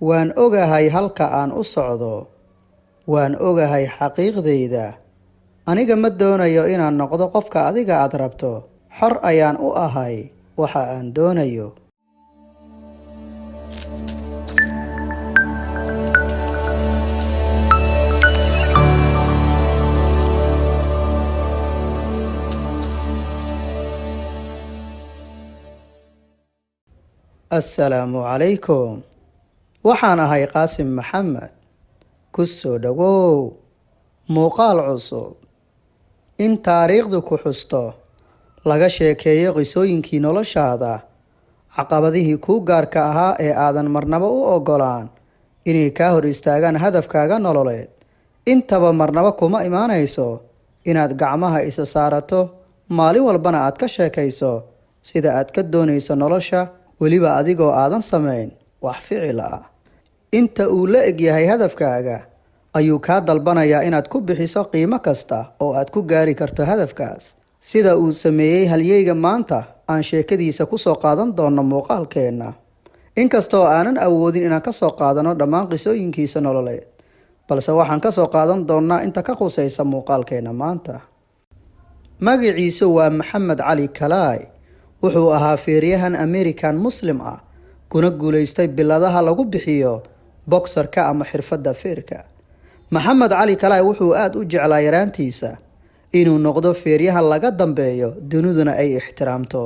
waan ogahay halka aan u socdo. Waan ogahay xaqiiqdayda. Aniga ma doonayo inaan noqdo qofka adiga aad rabto. Xor ayaan u ahay waxa aan doonayo. Assalaamu calaykum. Waxaan ahay Qaasim Maxamed. Ku soo dhawow muuqaal cusub. In taariikhdu ku xusto, laga sheekeeyo qisooyinkii noloshaada, caqabadihii kuu gaarka ahaa ee aadan marnaba u ogolaan inay kaa hor istaagaan hadafkaaga nololeed. Intaba marnaba kuma imaanayso inaad gacmaha isa saarato, maalin walbana aad ka sheekayso sida aad ka doonayso nolosha, weliba adigoo aadan samayn wax ficil ah. Inta uu la eg yahay hadafkaaga ayuu kaa dalbanayaa inaad ku bixiso qiimo kasta oo aad ku gaari karto hadafkaas, sida uu sameeyey halyeyga maanta aan sheekadiisa ku soo qaadan doono muuqaalkeenna. Inkastoo aanan awoodin inaan ka soo qaadano dhammaan qisooyinkiisa nololeed, balse waxaan ka soo qaadan doonaa inta ka khusaysa muuqaalkeenna maanta. Magaciisu waa Maxamed Cali Kalaay. Wuxuu ahaa feeryahan American Muslim ah, kuna guulaystay biladaha lagu bixiyo boxerka ama xirfadda feerka. Maxamed Cali Kalaay wuxuu aad u jeclaa yaraantiisa inuu noqdo feeryahan laga dambeeyo, duniduna ay ixtiraamto.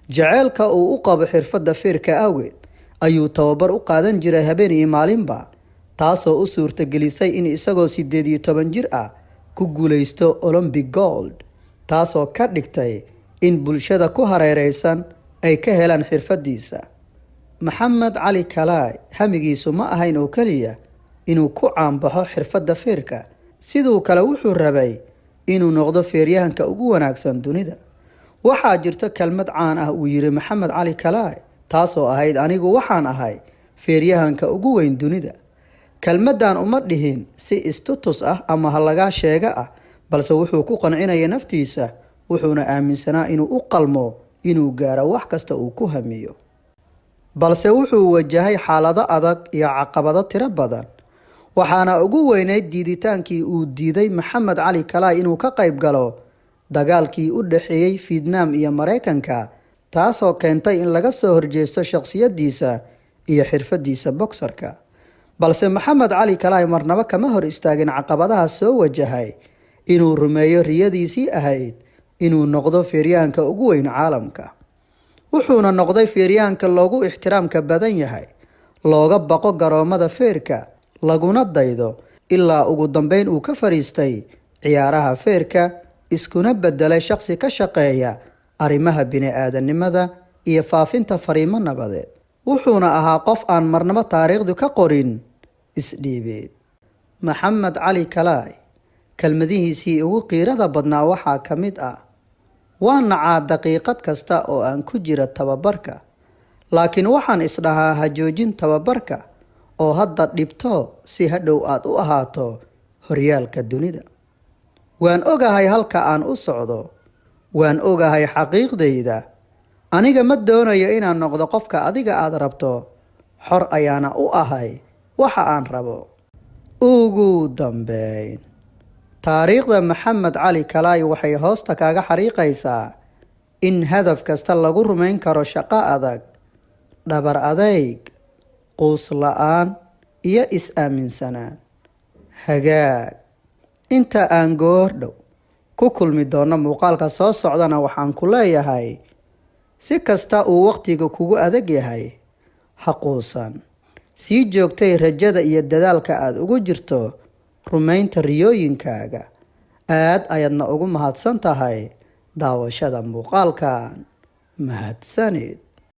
Jaceylka uu u qabo xirfadda feerka awgeed ayuu tababar u qaadan jiray habeen iyo maalinba, taasoo u suurtagelisay in isagoo 18 jir ah ku guulaysto Olympic Gold, taasoo ka dhigtay in bulshada ku hareeraysan ay ka helaan xirfadiisa. Maxamed Cali Kalaay hamigiisu ma ahayn oo kaliya inuu ku caanbaxo xirfadda feerka, sidoo kale wuxuu rabay inuu noqdo feeryahanka ugu wanaagsan dunida. Waxaa jirta kelmad caan ah uu yiri Maxamed Cali Kalaay, taasoo ahayd anigu waxaan ahay feeryahanka ugu weyn dunida. Kelmadan uma dhihin si istutus ah ama halaga sheega ah, balse wuxuu ku qancinayay naftiisa, wuxuuna aaminsanaa inuu u qalmo inuu gaaro wax kasta uu ku hamiyo. Balse wuxuu wajahay xaalado adag iyo caqabado tiro badan, waxaana ugu weynayd diiditaankii uu diiday Maxamed Cali Kalaay inuu ka qayb galo dagaalkii u dhaxeeyay Vietnam iyo Mareykanka, taasoo keentay in laga soo horjeesto shakhsiyadiisa iyo xirfadiisa boxerka. Balse Maxamed Cali Kalaay marnaba kama hor istaagin caqabadaha soo wajahay inuu rumeeyo riyadiisii ahayd inuu noqdo feeryahanka ugu weyn caalamka. Wuxuuna noqday feeryahanka loogu ixtiraamka badan yahay, looga baqo garoomada feerka, laguna daydo, ilaa ugu dambeyn uu ka fariistay ciyaaraha feerka, iskuna bedelay shakhsi ka shaqeeya arrimaha bini'aadanimada iyo faafinta fariimo nabadeed. Wuxuuna ahaa qof aan marnaba taariikhdu ka qorin isdhiibeed. Maxamed Cali Kalaay kelmadihiisii ugu qiirada badnaa waxaa ka mid ah: waan nacaa daqiiqad kasta oo aan ku jira tababarka, laakiin waxaan isdhahaa ha joojin tababarka oo hadda dhibto si hadhow aad u ahaato horyaalka dunida. Waan ogahay halka aan u socdo. Waan ogahay xaqiiqdayda. Aniga ma doonayo inaan noqdo qofka adiga aad rabto. Xor ayaana u ahay waxa aan rabo. Ugu dambeyn, taariikhda Maxamed Cali Kalaay waxay hoosta kaaga xariiqaysaa in hadaf kasta lagu rumayn karo shaqo adag, dhabar adayg, quus la'aan iyo is-aaminsanaan. Hagaag, inta aan goordhow ku kulmi doono muuqaalka soo socdana waxaan ku leeyahay, si kasta uu waqtiga kugu adag yahay, ha quusan. Sii joogtay rajada iyo dadaalka aad ugu jirto rumaynta riyooyinkaaga. Aad ayaadna ugu mahadsan tahay daawashada muuqaalkan. Mahadsanid.